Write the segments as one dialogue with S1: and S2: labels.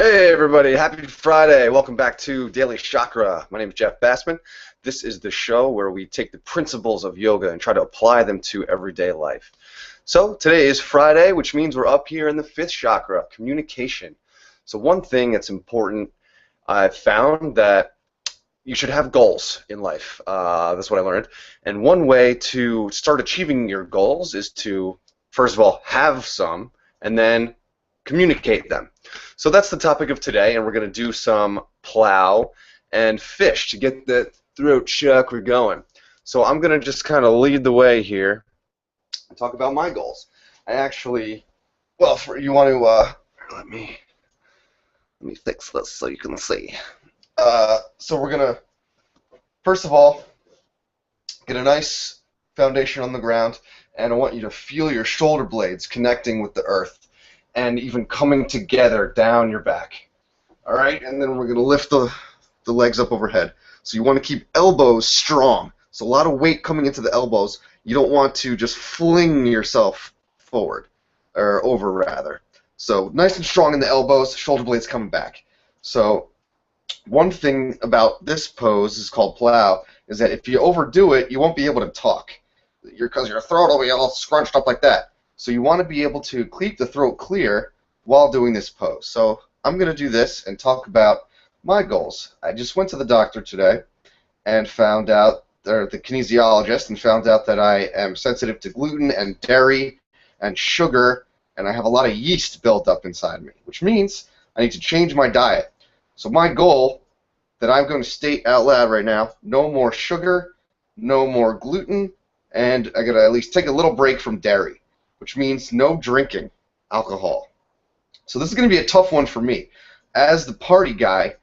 S1: Hey everybody, happy Friday. Welcome back to Daily Chakra. My name is Jeff Bassman. This is the show where we take the principles of yoga and try to apply them to everyday life. So today is Friday, which means we're up here in the fifth chakra, communication. So one thing that's important, I've found that you should have goals in life. That's what I learned. And one way to start achieving your goals is to, first of all, have some, and then communicate them. So that's the topic of today, and we're going to do some plow and fish to get the throat chakra going. So I'm going to just kind of lead the way here and talk about my goals. I actually, well, you want to, let me fix this so you can see. So we're going to, first of all, get a nice foundation on the ground, and I want you to feel your shoulder blades connecting with the earth and even coming together down your back. All right, and then we're going to lift the legs up overhead. So you want to keep elbows strong. So a lot of weight coming into the elbows. You don't want to just fling yourself forward, or over rather. So nice and strong in the elbows, shoulder blades coming back. So one thing about this pose is called plow, is that if you overdo it, you won't be able to talk. Because your throat will be all scrunched up like that. So you want to be able to keep the throat clear while doing this pose. So I'm going to do this and talk about my goals. I just went to the doctor today and found out, or the kinesiologist, and found out that I am sensitive to gluten and dairy and sugar, and I have a lot of yeast built up inside me, which means I need to change my diet. So my goal that I'm going to state out loud right now: no more sugar, no more gluten, and I got to at least take a little break from dairy, which means no drinking alcohol. So this is going to be a tough one for me. As the party guy,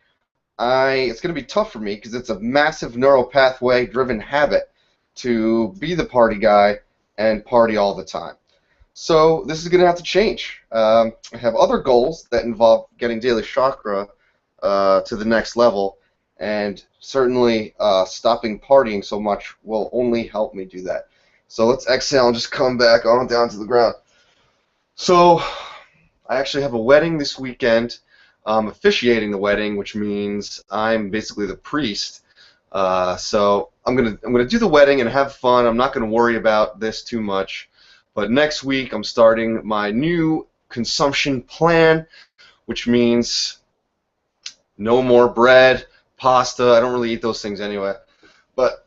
S1: it's going to be tough for me because it's a massive neural pathway driven habit to be the party guy and party all the time. So this is going to have to change. I have other goals that involve getting Daily Chakra to the next level, and certainly stopping partying so much will only help me do that. So let's exhale and just come back on down to the ground. So I actually have a wedding this weekend. I'm officiating the wedding, which means I'm basically the priest. So I'm gonna do the wedding and have fun. I'm not gonna worry about this too much. But next week I'm starting my new consumption plan, which means no more bread, pasta. I don't really eat those things anyway. But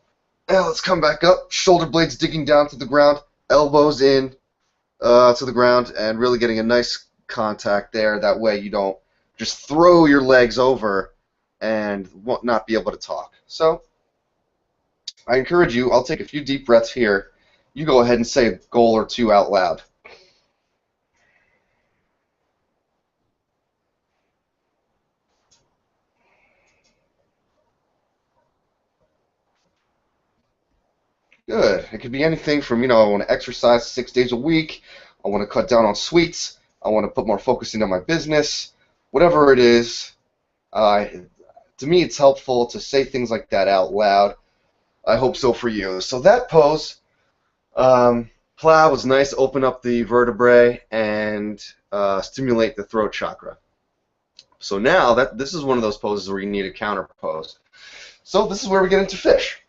S1: now let's come back up. Shoulder blades digging down to the ground, elbows in to the ground, and really getting a nice contact there. That way you don't just throw your legs over and not be able to talk. So I encourage you, I'll take a few deep breaths here. You go ahead and say a goal or two out loud. Good. It could be anything from, I want to exercise 6 days a week. I want to cut down on sweets. I want to put more focus into my business. Whatever it is, to me it's helpful to say things like that out loud. I hope so for you. So that pose, plow, was nice. Open up the vertebrae and stimulate the throat chakra. So now this is one of those poses where you need a counter pose. So this is where we get into fish.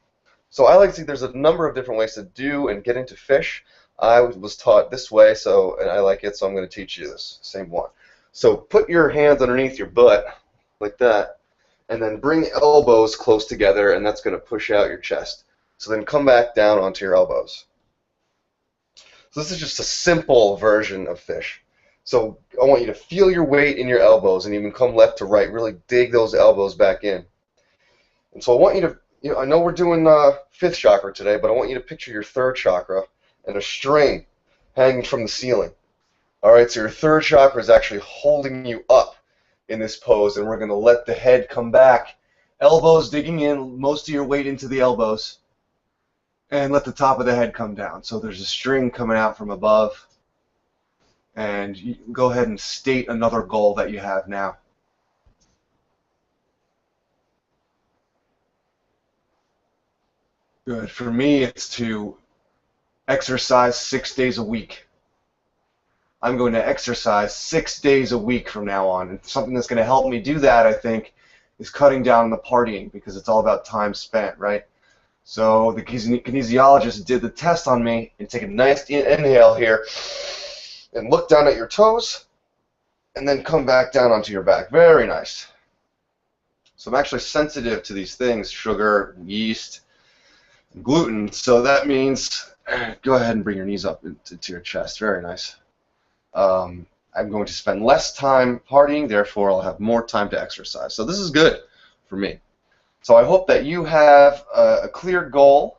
S1: So I like to see there's a number of different ways to do and get into fish. I was taught this way, and I like it, so I'm going to teach you this same one. So put your hands underneath your butt like that, and then bring elbows close together, and that's going to push out your chest. So then come back down onto your elbows. So this is just a simple version of fish. So I want you to feel your weight in your elbows, and even come left to right. Really dig those elbows back in. And so I want you to, I know we're doing fifth chakra today, but I want you to picture your third chakra and a string hanging from the ceiling. All right, so your third chakra is actually holding you up in this pose, and we're going to let the head come back. Elbows digging in, most of your weight into the elbows, and let the top of the head come down. So there's a string coming out from above, and you go ahead and state another goal that you have now. Good. For me, it's to exercise 6 days a week. I'm going to exercise 6 days a week from now on. And something that's going to help me do that, I think, is cutting down on the partying, because it's all about time spent, right? So the kinesiologist did the test on me, and take a nice inhale here and look down at your toes and then come back down onto your back. Very nice. So I'm actually sensitive to these things, sugar, yeast, gluten. So that means go ahead and bring your knees up into your chest. Very nice. I'm going to spend less time partying, therefore I'll have more time to exercise. So this is good for me. So I hope that you have a clear goal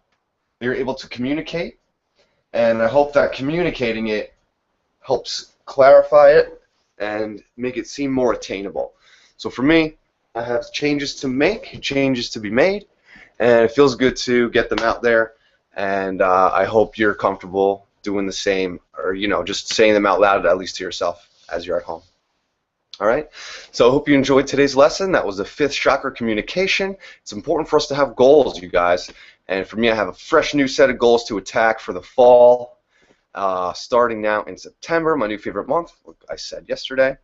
S1: that you're able to communicate, and I hope that communicating it helps clarify it and make it seem more attainable. So for me, I have changes to make, changes to be made, and it feels good to get them out there, and I hope you're comfortable doing the same, or just saying them out loud, at least to yourself as you're at home. All right, so I hope you enjoyed today's lesson. That was the 5th chakra, communication. It's important for us to have goals, you guys, and for me, I have a fresh new set of goals to attack for the fall, starting now in September, my new favorite month, like I said yesterday.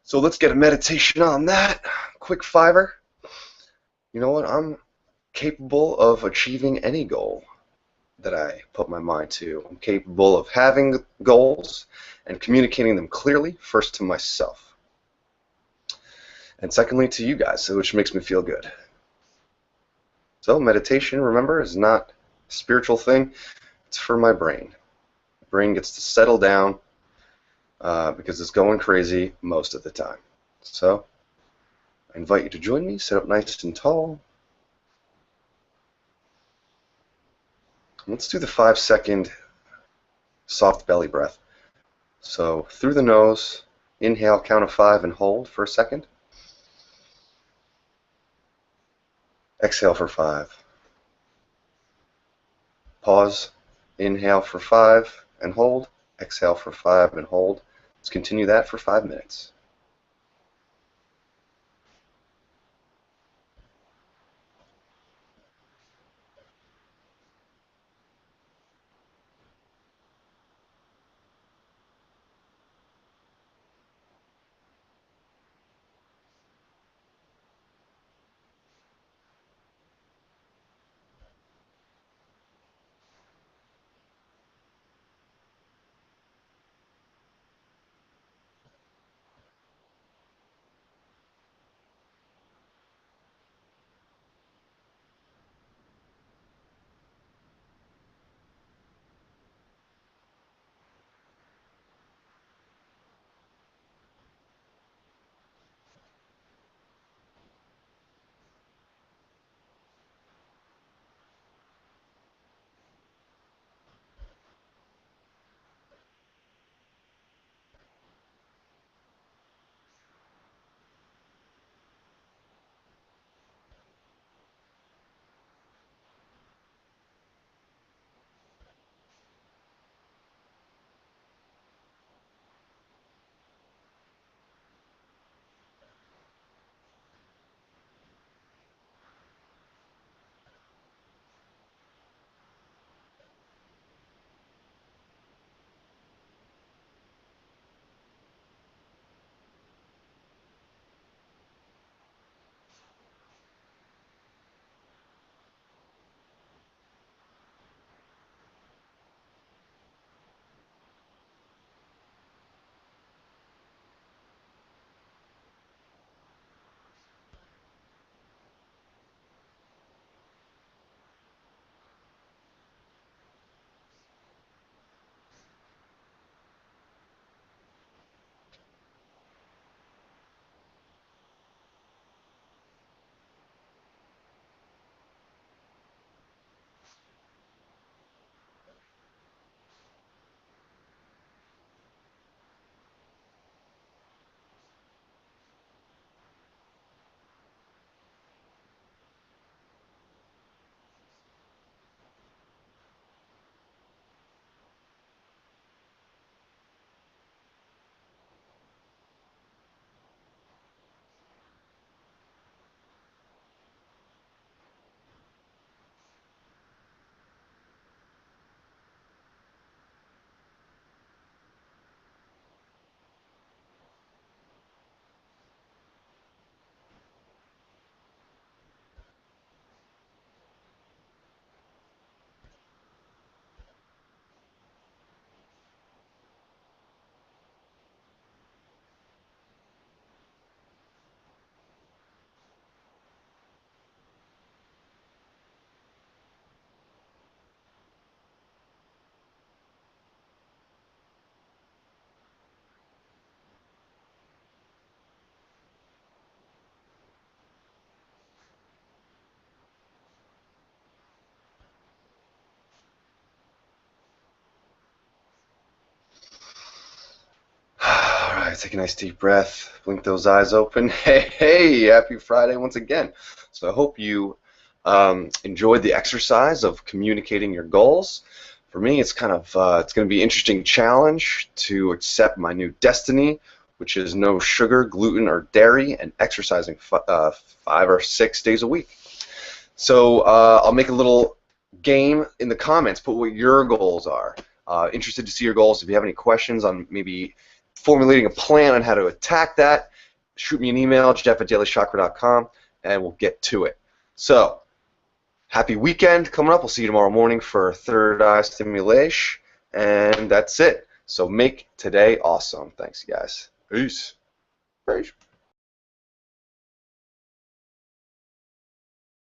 S1: So let's get a meditation on that. Quick fiver. You know what? I'm capable of achieving any goal that I put my mind to. I'm capable of having goals and communicating them clearly, first to myself, and secondly to you guys, which makes me feel good. So meditation, remember, is not a spiritual thing. It's for my brain. My brain gets to settle down because it's going crazy most of the time. So I invite you to join me. Sit up nice and tall. Let's do the 5-second soft belly breath. So through the nose, inhale, count of 5, and hold for a second. Exhale for 5. Pause. Inhale for 5 and hold. Exhale for 5 and hold. Let's continue that for 5 minutes. Take a nice deep breath. Blink those eyes open. Hey, hey, happy Friday once again. So I hope you enjoyed the exercise of communicating your goals. For me, it's kind of it's going to be an interesting challenge to accept my new destiny, which is no sugar, gluten, or dairy, and exercising 5 or 6 days a week. So I'll make a little game in the comments. Put what your goals are. Interested to see your goals. If you have any questions on maybe formulating a plan on how to attack that, shoot me an email, jeff@dailychakra.com, and we'll get to it. So, happy weekend coming up. We'll see you tomorrow morning for third eye stimulation, and that's it. So make today awesome. Thanks, guys. Peace. Peace.